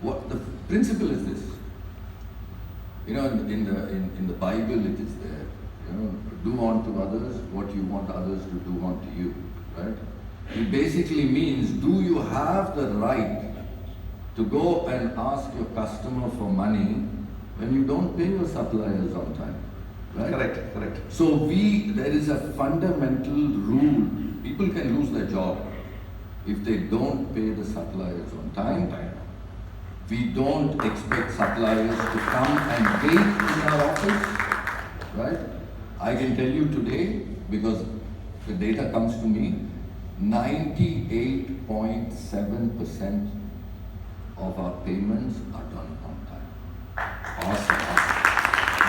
What the principle is this? In the Bible it is there. Do unto others what you want others to do unto you, right? It basically means, do you have the right to go and ask your customer for money when you don't pay your suppliers on time, right? Correct. So there is a fundamental rule. People can lose their job if they don't pay the suppliers on time. We don't expect suppliers to come and wait in our office, right? I can tell you today, because the data comes to me, 98.7% of our payments are done on time. Awesome.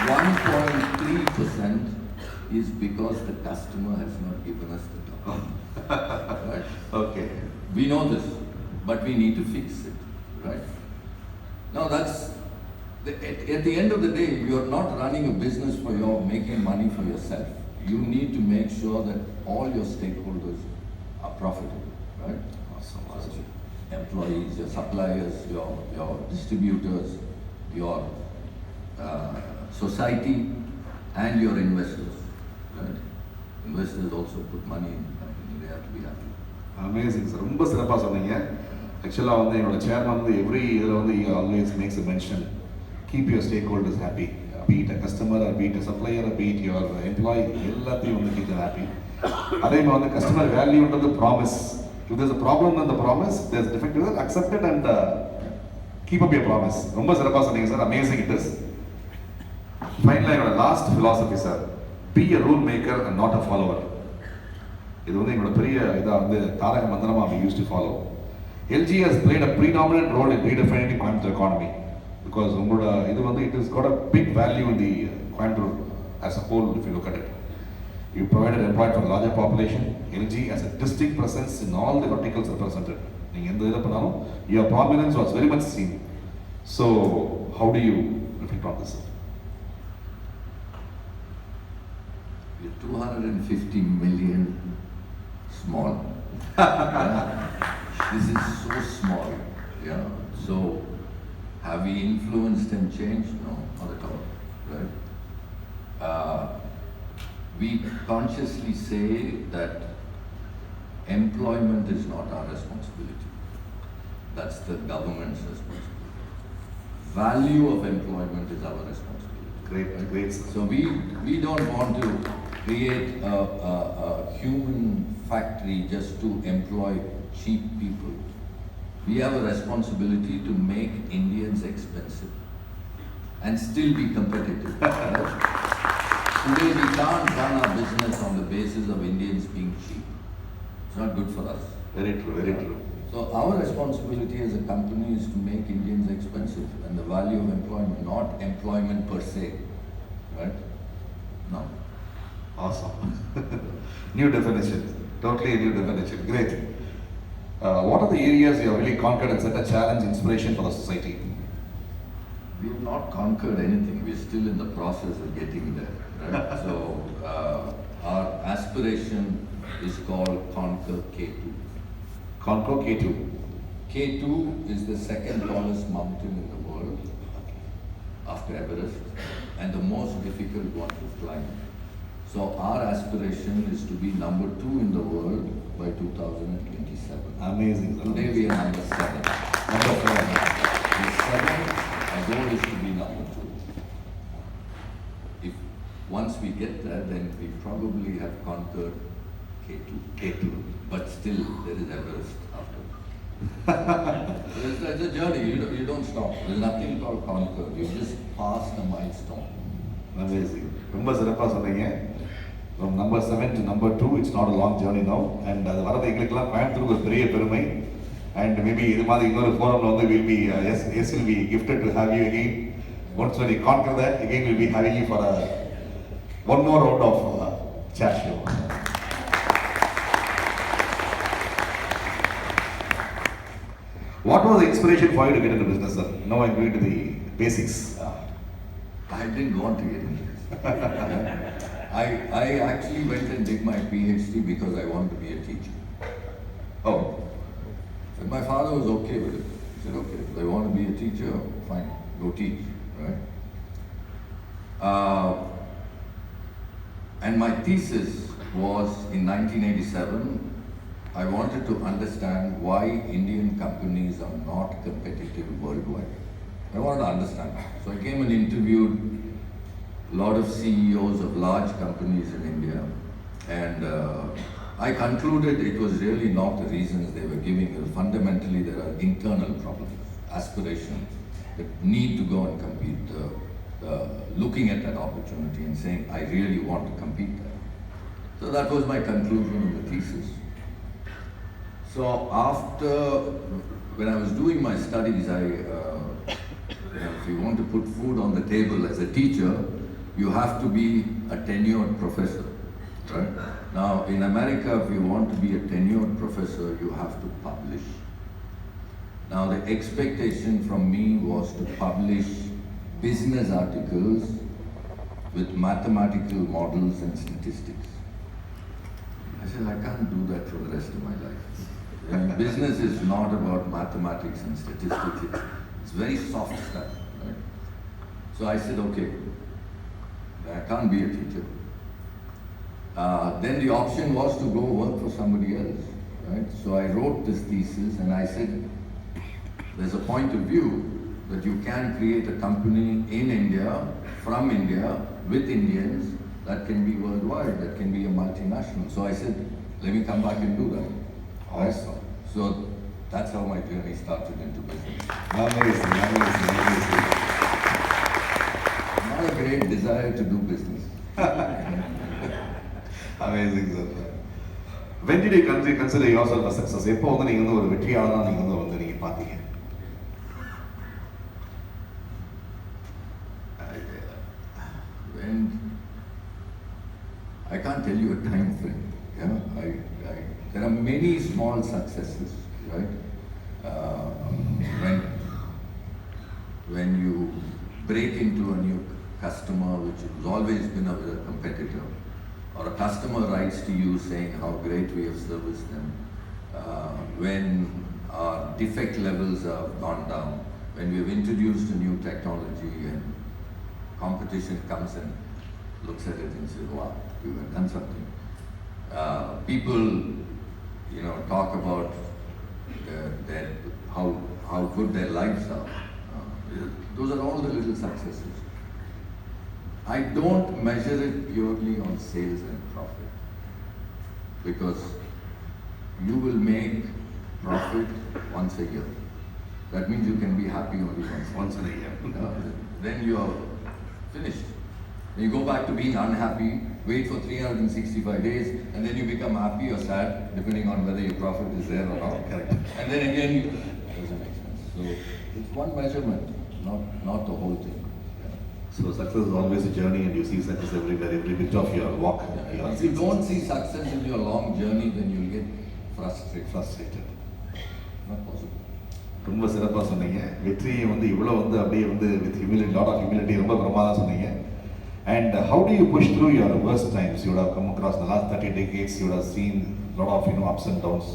1.3% is because the customer has not given us the document. Right? Okay. We know this, but we need to fix it, right? Now at the end of the day, you are not running a business for making money for yourself. You need to make sure that all your stakeholders are profitable, right? Awesome. Employees, your suppliers, your distributors, your society, and your investors, right? Investors also put money in the company. They have to be happy. Amazing, sir. ரொம்ப சிறப்பாக சொன்னீங்க. ஆக்சுவலாக என்னோட chairman every இதில் always makes a mention, keep your stakeholders happy, be it a customer or be it a supplier or be it your employee, எல்லாத்தையும் keep them happy. அதே மாதிரி customer valueன்றது promise. If there's a problem in the promise, there's defect with it, accept it and keep up your promise. ரொம்ப சிறப்பாக சொன்னீங்க sir. Amazing it is. Finally, என்னோட last philosophy, sir. Be a rule maker and not a follower. இது என்னோட பெரிய தாரக மந்திரமா we used to follow. LG has played a predominant role in redefining the Coimbatore economy because it has got a big value in the Coimbatore as a whole if you look at it. You provided employment for a larger population. LG has a distinct presence in all the verticals represented. Your prominence was very much seen. So, how do you reflect on this? We're too 250 million small. Yeah. This is so small. Yeah. So, have we influenced and changed? No, not at all. Right? We consciously say that employment is not our responsibility. That's the government's responsibility. Value of employment is our responsibility. Great, great. So we don't want to create a human factory just to employ cheap people. We have a responsibility to make Indians expensive and still be competitive. Right? Today we can't run our business on the basis of Indians being cheap. It's not good for us. Very true, very true. So our responsibility as a company is to make Indians expensive and the value of employment, not employment per se. Right? No. Awesome. New definition. Totally a new definition. Great. What are the areas you have really conquered and set a challenge, inspiration for the society? We have not conquered anything. We're still in the process of getting there. Right? So our aspiration is called Conquer K2. Conquer K2. K2 is the second tallest mountain in the world after Everest and the most difficult one to climb. So our aspiration is to be number 2 in the world by 2027. Amazing. Today we are number 7. Number 4. The 7, our goal is to be number 2. If once we get there, then we probably have conquered K2. But still, there is Everest after. It's a journey. You don't stop. There's nothing called conquer. You just pass a milestone. Amazing. ரொம்ப சிறப்பாக சொன்னீங்க. From number 7 to number 2, it's not a long journey now. And அது வரது எங்களுக்கெல்லாம் கோயம்புத்தூருக்கு ஒரு பெரிய பெருமை. And maybe இது மாதிரி இன்னொரு ஃபோரம்ல வந்து will be yes will be gifted to have you again. Once when you conquer that, again we'll be having you for one more round of chat show. What was the inspiration for you to get into business, sir? Now I'm going to the basics. I didn't want to get into this. I actually went and did my PhD because I wanted to be a teacher. Oh. And my father was okay with it. He said, okay, if I want to be a teacher, fine, go teach, right? And my thesis was in 1987, I wanted to understand why Indian companies are not competitive worldwide. I wanted to understand. So I came and interviewed a lot of CEOs of large companies in India, and I concluded it was really not the reasons they were giving. Fundamentally, there are internal problems, aspirations that need to go and compete. Looking at that opportunity and saying, I really want to compete there. So that was my conclusion in the thesis. So after, when I was doing my studies, if you want to put food on the table as a teacher, you have to be a tenured professor, right? Now, in America, if you want to be a tenured professor, you have to publish. Now, the expectation from me was to publish business articles with mathematical models and statistics. I said, I can't do that for the rest of my life. And business is not about mathematics and statistics. It's very soft stuff, right? So I said, okay, I can't be a teacher. Then the option was to go work for somebody else, right? So I wrote this thesis and I said, there's a point of view that you can create a company in India, from India, with Indians, that can be worldwide, that can be a multinational. So I said, let me come back and do that. Awesome. So that's how my journey started into business. Amazing. Not a great desire to do business. Amazing, sir. When did you consider yourself a success? எப்போ வந்து நீங்க வந்து ஒரு வெற்றியாளரா நீங்க நீங்க பாத்தீங்க? When I can't tell you a time frame. Yeah, there are many small successes, right? When you break into a new customer, which has always been a competitor, or a customer writes to you saying how great we have serviced them, when our defect levels have gone down, when we have introduced a new technology and competition comes and looks at it and says, wow, we have done something. People, talk about how good their lives are. Those are all the little successes. I don't measure it purely on sales and profit, because you will make profit once a year. That means you can be happy only once in a year. Then you are finished. You go back to being unhappy, wait for 365 days, and then you become happy or sad, depending on whether your profit is there or not. Correct. And then again, it doesn't make sense. So it's one measurement, not the whole thing. So success is always a journey, and you see success every bit of your walk. Yeah. If you don't see success in your long journey, then you'll get frustrated. Not possible. ரொம்ப சிறப்பாக சொன்னீங்க. வெற்றியை இவ்வளோ அப்படியே with humility, lot of humility, ரொம்ப பிரமாதம் சொன்னீங்க. And how do you push through your worst times? You would have come across the last 30 decades, you would have seen a lot of ups and downs.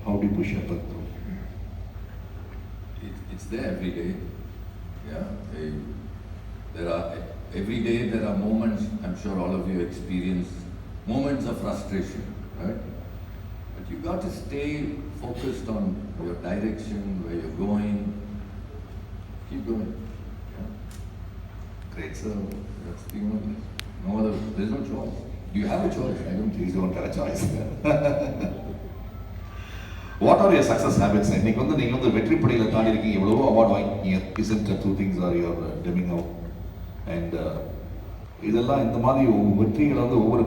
How do you push yourself through? It's there every day. Yeah. Every day there are moments, I'm sure all of you experience moments of frustration, right? But you got to stay focused on your direction, where you're going. Keep going. Yeah. Great. So that's the only. No other. There's no choice. Do you have a choice? I don't think you don't have a choice. What are your success habits? இன்னைக்கு நீங்க வெற்றி படியில தாண்டி இருக்கீங்க, எவ்வளவோ award வாங்கிட்டீங்க. Isn't that two things are your dimming out? And இதெல்லாம் இந்த மாதிரி வெற்றிகளை ஒவ்வொரு